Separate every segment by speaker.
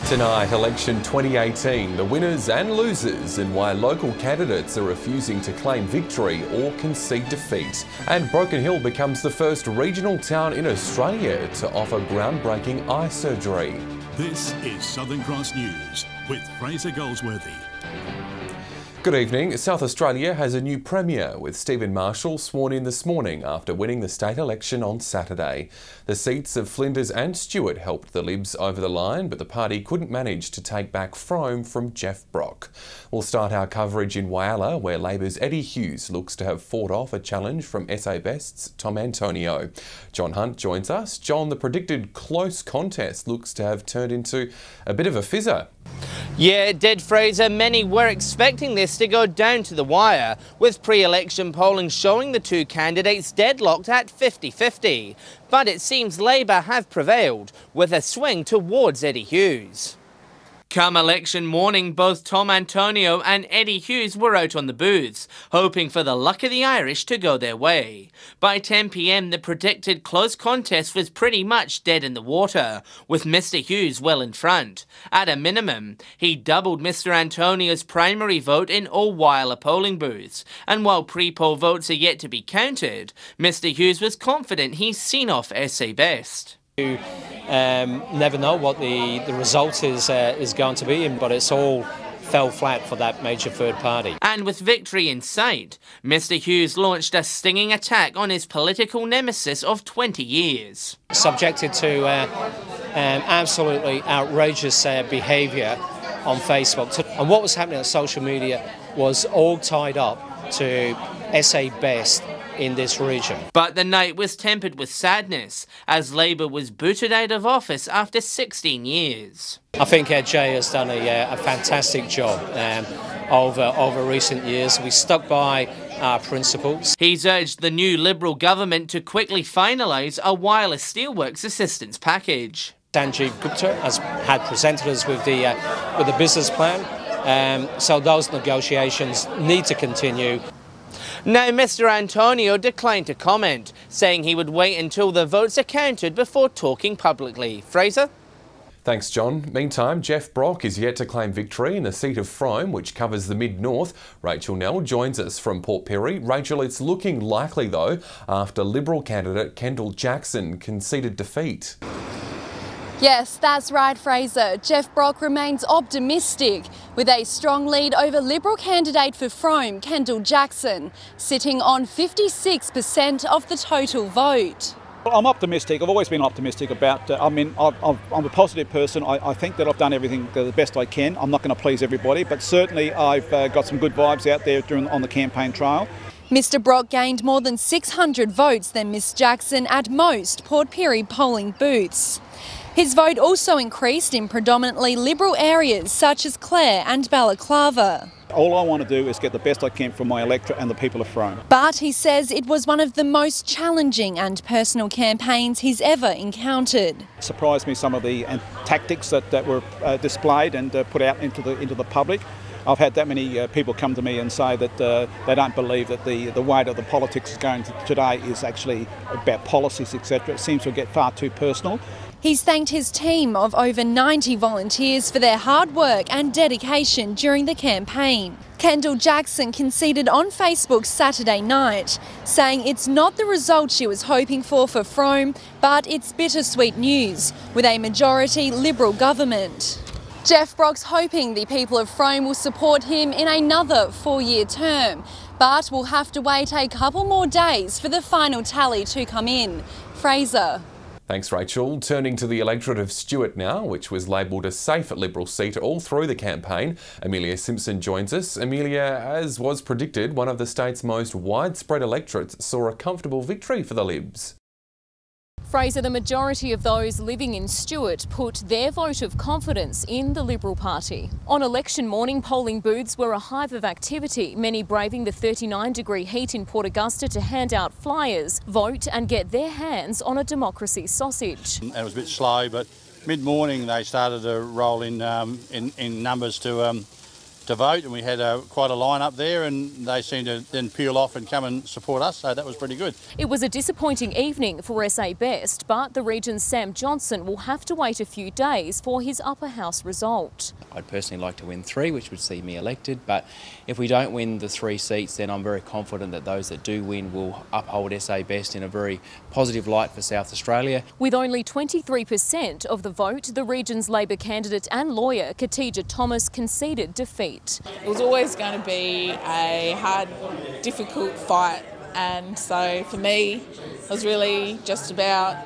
Speaker 1: Tonight, election 2018, the winners and losers and why local candidates are refusing to claim victory or concede defeat. And Broken Hill becomes the first regional town in Australia to offer groundbreaking eye surgery.
Speaker 2: This is Southern Cross News with Fraser Goldsworthy.
Speaker 1: Good evening. South Australia has a new Premier, with Stephen Marshall sworn in this morning after winning the state election on Saturday. The seats of Flinders and Stewart helped the Libs over the line, but the party couldn't manage to take back Frome from Jeff Brock. We'll start our coverage in Whyalla, where Labor's Eddie Hughes looks to have fought off a challenge from SA Best's Tom Antonio. John Hunt joins us. John, the predicted close contest looks to have turned into a bit of a fizzer.
Speaker 3: Yeah, it did, Fraser. Many were expecting this to go down to the wire, with pre-election polling showing the two candidates deadlocked at 50-50. But it seems Labor have prevailed, with a swing towards Eddie Hughes. Come election morning, both Tom Antonio and Eddie Hughes were out on the booths, hoping for the luck of the Irish to go their way. By 10 p.m, the predicted close contest was pretty much dead in the water, with Mr Hughes well in front. At a minimum, he doubled Mr Antonio's primary vote in all Whyalla polling booths, and while pre-poll votes are yet to be counted, Mr Hughes was confident he's seen off SA Best.
Speaker 4: You never know what the result is going to be, but it's all fell flat for that major third party.
Speaker 3: And with victory in sight, Mr Hughes launched a stinging attack on his political nemesis of 20 years.
Speaker 4: Subjected to absolutely outrageous behaviour on Facebook. And what was happening on social media was all tied up to SA Best in this region.
Speaker 3: But the night was tempered with sadness, as Labor was booted out of office after 16 years.
Speaker 4: I think Jay has done a fantastic job over recent years. We stuck by our principles.
Speaker 3: He's urged the new Liberal government to quickly finalise a Whyalla Steelworks assistance package.
Speaker 4: Sanjeev Gupta had presented us with the business plan, so those negotiations need to continue.
Speaker 3: Now, Mr Antonio declined to comment, saying he would wait until the votes are counted before talking publicly. Fraser?
Speaker 1: Thanks, John. Meantime, Jeff Brock is yet to claim victory in the seat of Frome, which covers the mid-north. Rachel Nell joins us from Port Pirie. Rachel, it's looking likely, though, after Liberal candidate Kendall Jackson conceded defeat.
Speaker 5: Yes, that's right, Fraser. Jeff Brock remains optimistic with a strong lead over Liberal candidate for Frome, Kendall Jackson, sitting on 56% of the total vote.
Speaker 6: Well, I'm optimistic. I've always been optimistic about, I'm a positive person. I think that I've done everything the best I can. I'm not going to please everybody, but certainly I've got some good vibes out there on the campaign trail.
Speaker 5: Mr Brock gained more than 600 votes than Miss Jackson at most Port Pirie polling booths. His vote also increased in predominantly Liberal areas such as Clare and Balaclava.
Speaker 6: All I want to do is get the best I can from my electorate and the people of Frome.
Speaker 5: But he says it was one of the most challenging and personal campaigns he's ever encountered.
Speaker 6: It surprised me some of the tactics that were displayed and put out into the public. I've had that many people come to me and say that they don't believe that the way that the politics is going today is actually about policies, etc. It seems to get far too personal.
Speaker 5: He's thanked his team of over 90 volunteers for their hard work and dedication during the campaign. Kendall Jackson conceded on Facebook Saturday night, saying it's not the result she was hoping for Frome, but it's bittersweet news with a majority Liberal government. Jeff Brock's hoping the people of Frome will support him in another 4-year term, but we'll have to wait a couple more days for the final tally to come in. Fraser.
Speaker 1: Thanks, Rachel. Turning to the electorate of Stewart now, which was labelled a safe Liberal seat all through the campaign. Amelia Simpson joins us. Amelia, as was predicted, one of the state's most widespread electorates saw a comfortable victory for the Libs.
Speaker 7: Fraser, the majority of those living in Stewart put their vote of confidence in the Liberal Party. On election morning, polling booths were a hive of activity, many braving the 39-degree heat in Port Augusta to hand out flyers, vote and get their hands on a democracy sausage.
Speaker 8: It was a bit slow, but mid-morning they started to roll in numbers to to vote, and we had quite a line up there, and they seemed to then peel off and come and support us, so that was pretty good.
Speaker 7: It was a disappointing evening for SA Best, but the region's Sam Johnson will have to wait a few days for his upper house result.
Speaker 9: I'd personally like to win 3, which would see me elected, but if we don't win the 3 seats, then I'm very confident that those that do win will uphold SA Best in a very positive light for South Australia.
Speaker 7: With only 23% of the vote, the region's Labor candidate and lawyer Khadija Thomas conceded defeat.
Speaker 10: It was always going to be a hard, difficult fight, and so for me it was really just about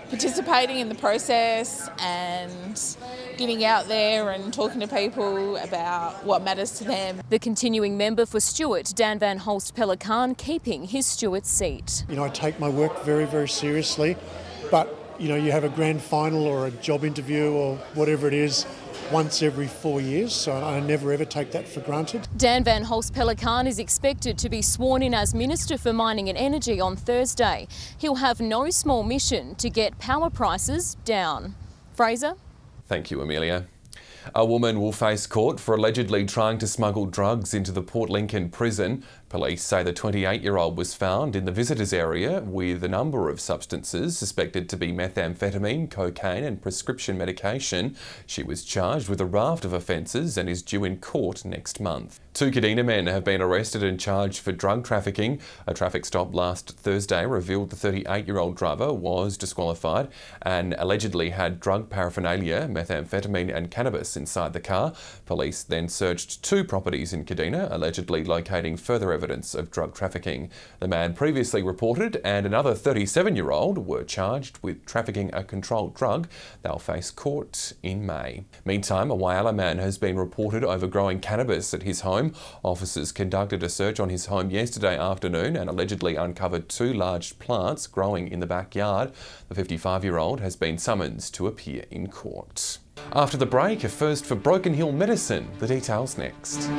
Speaker 10: participating in the process and getting out there and talking to people about what matters to them.
Speaker 7: The continuing member for Stuart, Dan Van Holst Pelican, keeping his Stuart seat.
Speaker 11: I take my work very, very seriously, but you have a grand final or a job interview or whatever it is once every 4 years, so I never ever take that for granted.
Speaker 7: Dan Van Holst Pelican is expected to be sworn in as Minister for Mining and Energy on Thursday. He'll have no small mission to get power prices down. Fraser?
Speaker 1: Thank you, Amelia. A woman will face court for allegedly trying to smuggle drugs into the Port Lincoln prison. Police say the 28-year-old was found in the visitors area with a number of substances suspected to be methamphetamine, cocaine and prescription medication. She was charged with a raft of offences and is due in court next month. 2 Kadina men have been arrested and charged for drug trafficking. A traffic stop last Thursday revealed the 38-year-old driver was disqualified and allegedly had drug paraphernalia, methamphetamine and cannabis inside the car. Police then searched 2 properties in Kadina, allegedly locating further evidence of drug trafficking. The man previously reported and another 37-year-old were charged with trafficking a controlled drug. They'll face court in May. Meantime, a Whyalla man has been reported overgrowing cannabis at his home. Officers conducted a search on his home yesterday afternoon and allegedly uncovered 2 large plants growing in the backyard. The 55-year-old has been summoned to appear in court. After the break, a first for Broken Hill Medicine. The details next.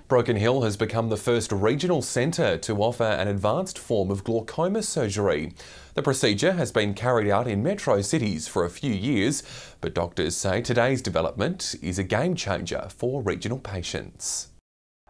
Speaker 1: Broken Hill has become the first regional centre to offer an advanced form of glaucoma surgery. The procedure has been carried out in metro cities for a few years, but doctors say today's development is a game changer for regional patients.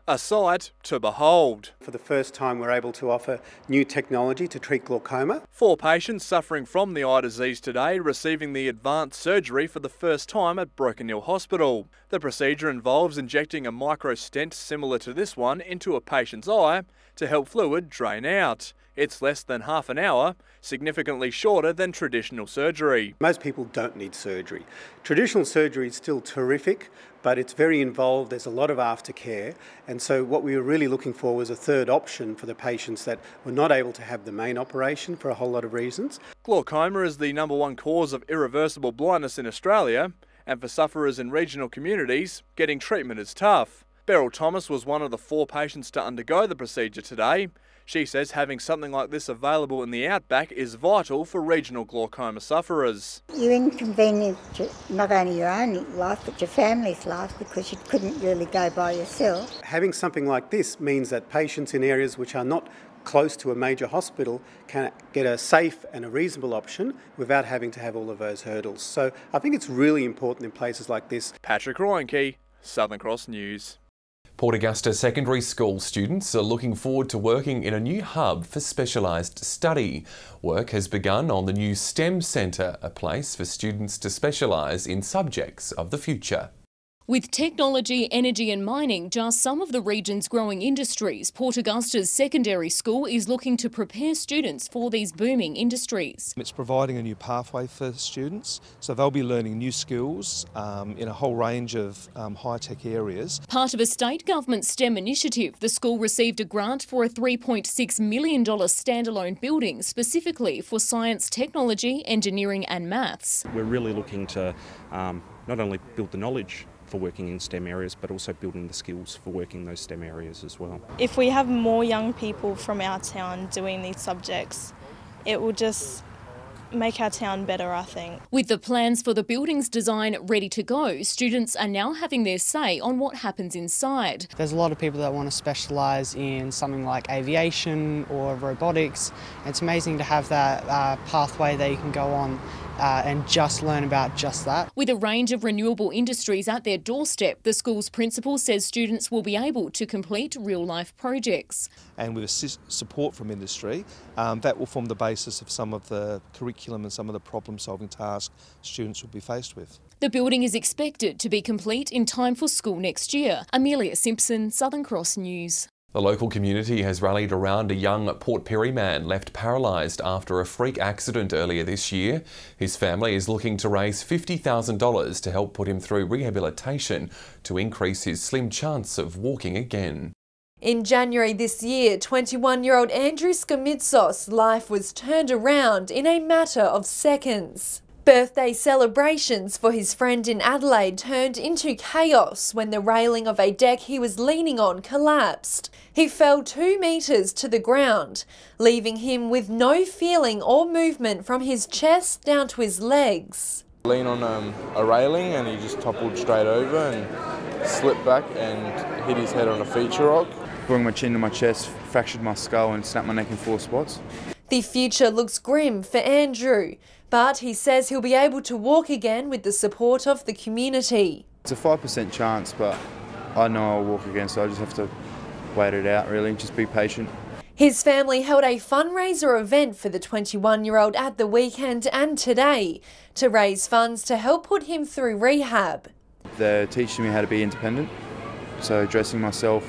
Speaker 12: A sight to behold.
Speaker 13: For the first time, we're able to offer new technology to treat glaucoma.
Speaker 12: 4 patients suffering from the eye disease today receiving the advanced surgery for the first time at Broken Hill Hospital. The procedure involves injecting a micro stent similar to this one into a patient's eye to help fluid drain out. It's less than half an hour, significantly shorter than traditional surgery.
Speaker 13: Most people don't need surgery. Traditional surgery is still terrific, but it's very involved. There's a lot of aftercare, and so what we were really looking for was a third option for the patients that were not able to have the main operation for a whole lot of reasons.
Speaker 12: Glaucoma is the #1 cause of irreversible blindness in Australia, and for sufferers in regional communities, getting treatment is tough. Beryl Thomas was one of the 4 patients to undergo the procedure today. She says having something like this available in the outback is vital for regional glaucoma sufferers.
Speaker 14: You inconvenience not only your own life but your family's life because you couldn't really go by yourself.
Speaker 13: Having something like this means that patients in areas which are not close to a major hospital can get a safe and a reasonable option without having to have all of those hurdles. So I think it's really important in places like this.
Speaker 12: Patrick Royenke, Southern Cross News.
Speaker 1: Port Augusta secondary school students are looking forward to working in a new hub for specialised study. Work has begun on the new STEM Centre, a place for students to specialise in subjects of the future.
Speaker 7: With technology, energy and mining just some of the region's growing industries, Port Augusta's secondary school is looking to prepare students for these booming industries.
Speaker 15: It's providing a new pathway for students, so they'll be learning new skills in a whole range of high-tech areas.
Speaker 7: Part of a state government STEM initiative, the school received a grant for a $3.6 million standalone building specifically for science, technology, engineering and maths.
Speaker 16: We're really looking to not only build the knowledge for working in STEM areas, but also building the skills for working in those STEM areas as well.
Speaker 17: If we have more young people from our town doing these subjects, it will just make our town better, I think.
Speaker 7: With the plans for the building's design ready to go, students are now having their say on what happens inside.
Speaker 18: There's a lot of people that want to specialise in something like aviation or robotics. It's amazing to have that pathway that you can go on and just learn about just that.
Speaker 7: With a range of renewable industries at their doorstep, the school's principal says students will be able to complete real-life projects.
Speaker 15: And with support from industry, that will form the basis of some of the curriculum and some of the problem-solving tasks students will be faced with.
Speaker 7: The building is expected to be complete in time for school next year. Amelia Simpson, Southern Cross News.
Speaker 1: The local community has rallied around a young Port Pirie man left paralysed after a freak accident earlier this year. His family is looking to raise $50,000 to help put him through rehabilitation to increase his slim chance of walking again.
Speaker 5: In January this year, 21-year-old Andrew Skamitsos' life was turned around in a matter of seconds. Birthday celebrations for his friend in Adelaide turned into chaos when the railing of a deck he was leaning on collapsed. He fell 2 metres to the ground, leaving him with no feeling or movement from his chest down to his legs.
Speaker 19: Lean on a railing and he just toppled straight over and slipped back and hit his head on a feature rock. Brought my chin to my chest, fractured my skull and snapped my neck in 4 spots.
Speaker 5: The future looks grim for Andrew, but he says he'll be able to walk again with the support of the community.
Speaker 19: It's a 5% chance, but I know I'll walk again, so I just have to wait it out really, just be patient.
Speaker 5: His family held a fundraiser event for the 21-year-old at the weekend and today to raise funds to help put him through rehab.
Speaker 19: They're teaching me how to be independent, so dressing myself,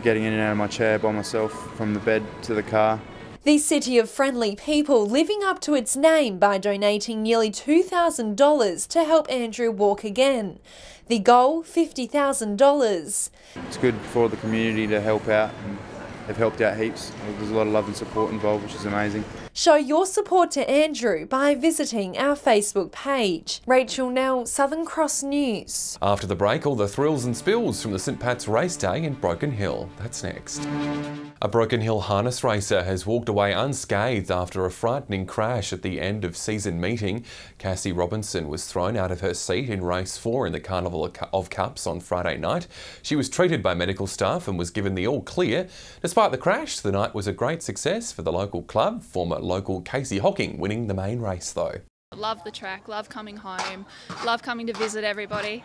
Speaker 19: getting in and out of my chair by myself from the bed to the car.
Speaker 5: The City of Friendly People living up to its name by donating nearly $2,000 to help Andrew walk again. The goal, $50,000.
Speaker 19: It's good for the community to help out, and they've helped out heaps. There's a lot of love and support involved, which is amazing.
Speaker 5: Show your support to Andrew by visiting our Facebook page. Rachel Nell, Southern Cross News.
Speaker 1: After the break, all the thrills and spills from the St Pat's Race Day in Broken Hill. That's next. A Broken Hill harness racer has walked away unscathed after a frightening crash at the end of season meeting. Cassie Robinson was thrown out of her seat in race 4 in the Carnival of Cups on Friday night. She was treated by medical staff and was given the all clear. Despite the crash, the night was a great success for the local club. Former local Casey Hocking winning the main race though.
Speaker 20: Love the track, love coming home, love coming to visit everybody.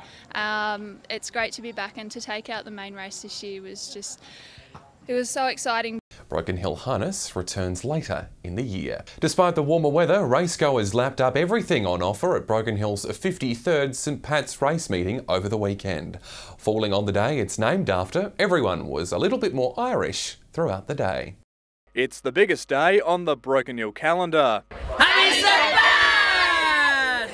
Speaker 20: It's great to be back and to take out the main race this year it was so exciting.
Speaker 1: Broken Hill Harness returns later in the year. Despite the warmer weather, racegoers lapped up everything on offer at Broken Hill's 53rd St Pat's race meeting over the weekend. Falling on the day it's named after, everyone was a little bit more Irish throughout the day.
Speaker 12: It's the biggest day on the Broken Hill calendar.
Speaker 21: Happy St Pat's!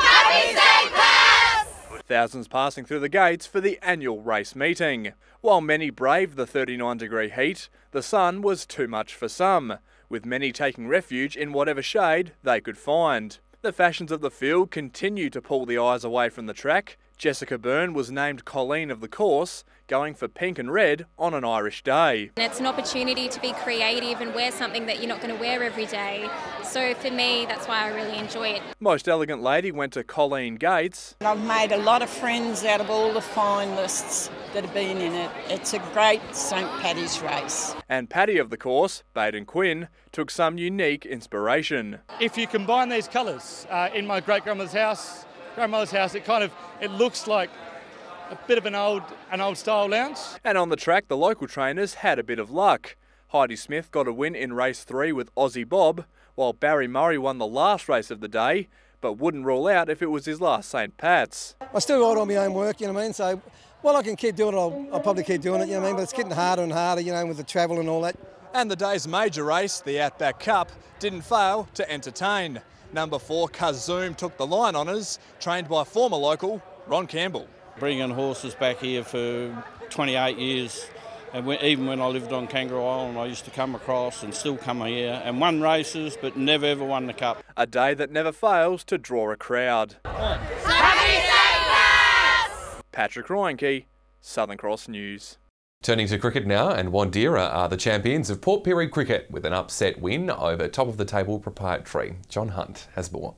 Speaker 12: Happy St Pat's! Thousands passing through the gates for the annual race meeting. While many braved the 39-degree heat, the sun was too much for some, with many taking refuge in whatever shade they could find. The fashions of the field continue to pull the eyes away from the track. Jessica Byrne was named Colleen of the course, going for pink and red on an Irish day.
Speaker 22: It's an opportunity to be creative and wear something that you're not going to wear every day. So for me, that's why I really enjoy it.
Speaker 12: Most Elegant Lady went to Colleen Gates.
Speaker 23: I've made a lot of friends out of all the finalists that have been in it. It's a great St Paddy's race.
Speaker 12: And Paddy of the course, Baden Quinn, took some unique inspiration.
Speaker 24: If you combine these colours in my great-grandmother's house, it looks like a bit of an old style lounge.
Speaker 12: And on the track, the local trainers had a bit of luck. Heidi Smith got a win in race 3 with Aussie Bob, while Barry Murray won the last race of the day, but wouldn't rule out if it was his last St Pat's.
Speaker 25: I still ride on my own work, you know what I mean? So while I can keep doing it, I'll probably keep doing it, you know what I mean? But it's getting harder and harder, you know, with the travel and all that.
Speaker 12: And the day's major race, the Outback Cup, didn't fail to entertain. Number 4, Kazoom, took the line honours, trained by former local Ron Campbell.
Speaker 26: Bringing horses back here for 28 years, and even when I lived on Kangaroo Island, I used to come across and still come here and won races, but never ever won the cup.
Speaker 12: A day that never fails to draw a crowd.
Speaker 21: Happy St Pat's!
Speaker 12: Patrick Reinke, Southern Cross News.
Speaker 1: Turning to cricket now, and Wandera are the champions of Port Pirie cricket with an upset win over top-of-the-table Proprietary. John Hunt has more.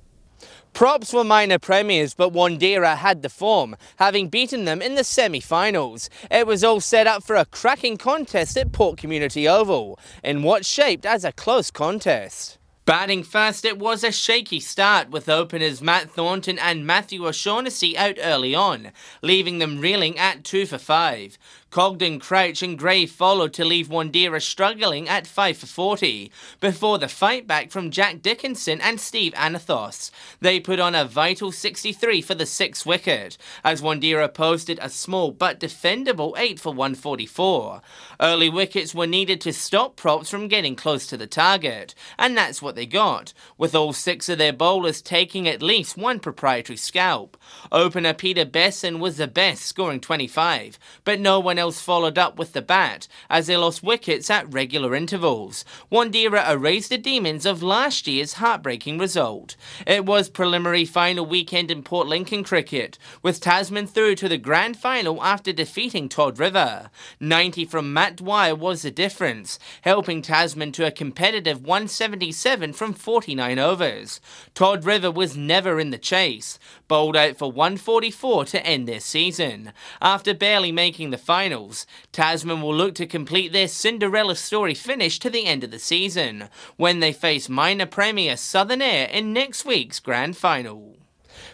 Speaker 3: Props were minor premiers, but Wandera had the form, having beaten them in the semi-finals. It was all set up for a cracking contest at Port Community Oval, in what's shaped as a close contest. Batting first, it was a shaky start, with openers Matt Thornton and Matthew O'Shaughnessy out early on, leaving them reeling at 2 for 5. Cogden, Crouch and Gray followed to leave Wandeera struggling at 5 for 40, before the fight back from Jack Dickinson and Steve Anathos. They put on a vital 63 for the 6th wicket, as Wandeera posted a small but defendable 8 for 144. Early wickets were needed to stop props from getting close to the target, and that's what they got, with all 6 of their bowlers taking at least one proprietary scalp. Opener Peter Besson was the best, scoring 25, but no one else followed up with the bat, as they lost wickets at regular intervals. Wandeera erased the demons of last year's heartbreaking result. It was preliminary final weekend in Port Lincoln cricket, with Tasman through to the grand final after defeating Todd River. 90 from Matt Dwyer was the difference, helping Tasman to a competitive 177 from 49 overs. Todd River was never in the chase, bowled out for 144 to end their season. After barely making the finals, Tasman will look to complete their Cinderella story finish to the end of the season, when they face minor premier Southern Air in next week's grand final.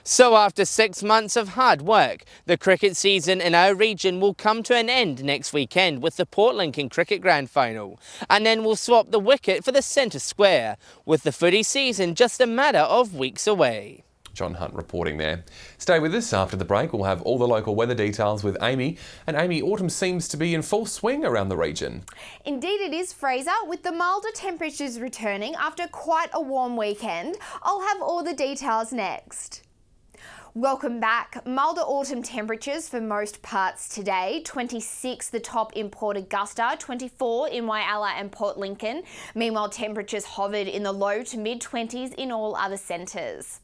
Speaker 3: So after 6 months of hard work, the cricket season in our region will come to an end next weekend with the Port Lincoln Cricket Grand Final. And then we'll swap the wicket for the centre square, with the footy season just a matter of weeks away.
Speaker 1: John Hunt reporting there. Stay with us. After the break, we'll have all the local weather details with Amy. And Amy, autumn seems to be in full swing around the region.
Speaker 2: Indeed it is, Fraser, with the milder temperatures returning after quite a warm weekend. I'll have all the details next. Welcome back. Milder autumn temperatures for most parts today. 26 the top in Port Augusta, 24 in Whyalla and Port Lincoln. Meanwhile, temperatures hovered in the low to mid-20s in all other centres.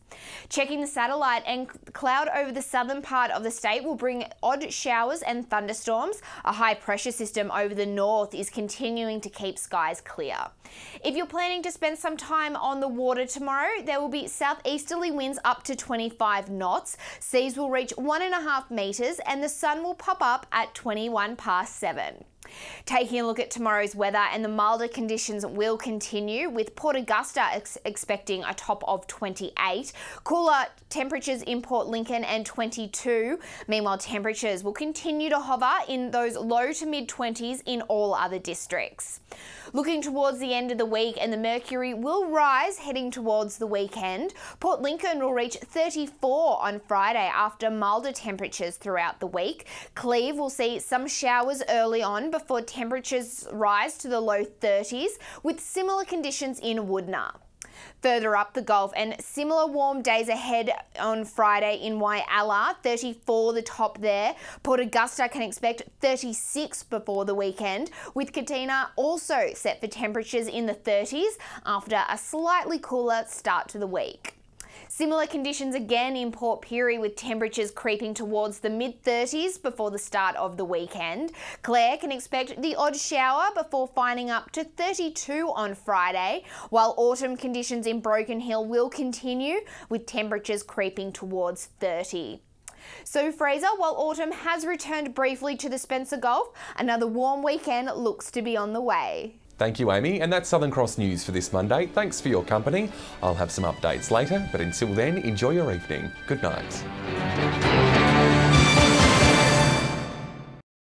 Speaker 2: Checking the satellite, and cloud over the southern part of the state will bring odd showers and thunderstorms. A high pressure system over the north is continuing to keep skies clear. If you're planning to spend some time on the water tomorrow, there will be southeasterly winds up to 25 knots. Seas will reach 1.5 metres and the sun will pop up at 21 past 7. Taking a look at tomorrow's weather, and the milder conditions will continue, with Port Augusta expecting a top of 28, cooler temperatures in Port Lincoln and 22. Meanwhile, temperatures will continue to hover in those low to mid-20s in all other districts. Looking towards the end of the week, and the mercury will rise heading towards the weekend. Port Lincoln will reach 34 on Friday after milder temperatures throughout the week. Cleve will see some showers early on before temperatures rise to the low 30s, with similar conditions in Woodner. Further up the Gulf, and similar warm days ahead on Friday in Whyalla, 34 the top there. Port Augusta can expect 36 before the weekend, with Katina also set for temperatures in the 30s after a slightly cooler start to the week. Similar conditions again in Port Pirie, with temperatures creeping towards the mid-30s before the start of the weekend. Clare can expect the odd shower before finding up to 32 on Friday, while autumn conditions in Broken Hill will continue, with temperatures creeping towards 30. So Fraser, while autumn has returned briefly to the Spencer Gulf, another warm weekend looks to be on the way.
Speaker 1: Thank you, Amy. And that's Southern Cross News for this Monday. Thanks for your company. I'll have some updates later, but until then, enjoy your evening. Good night.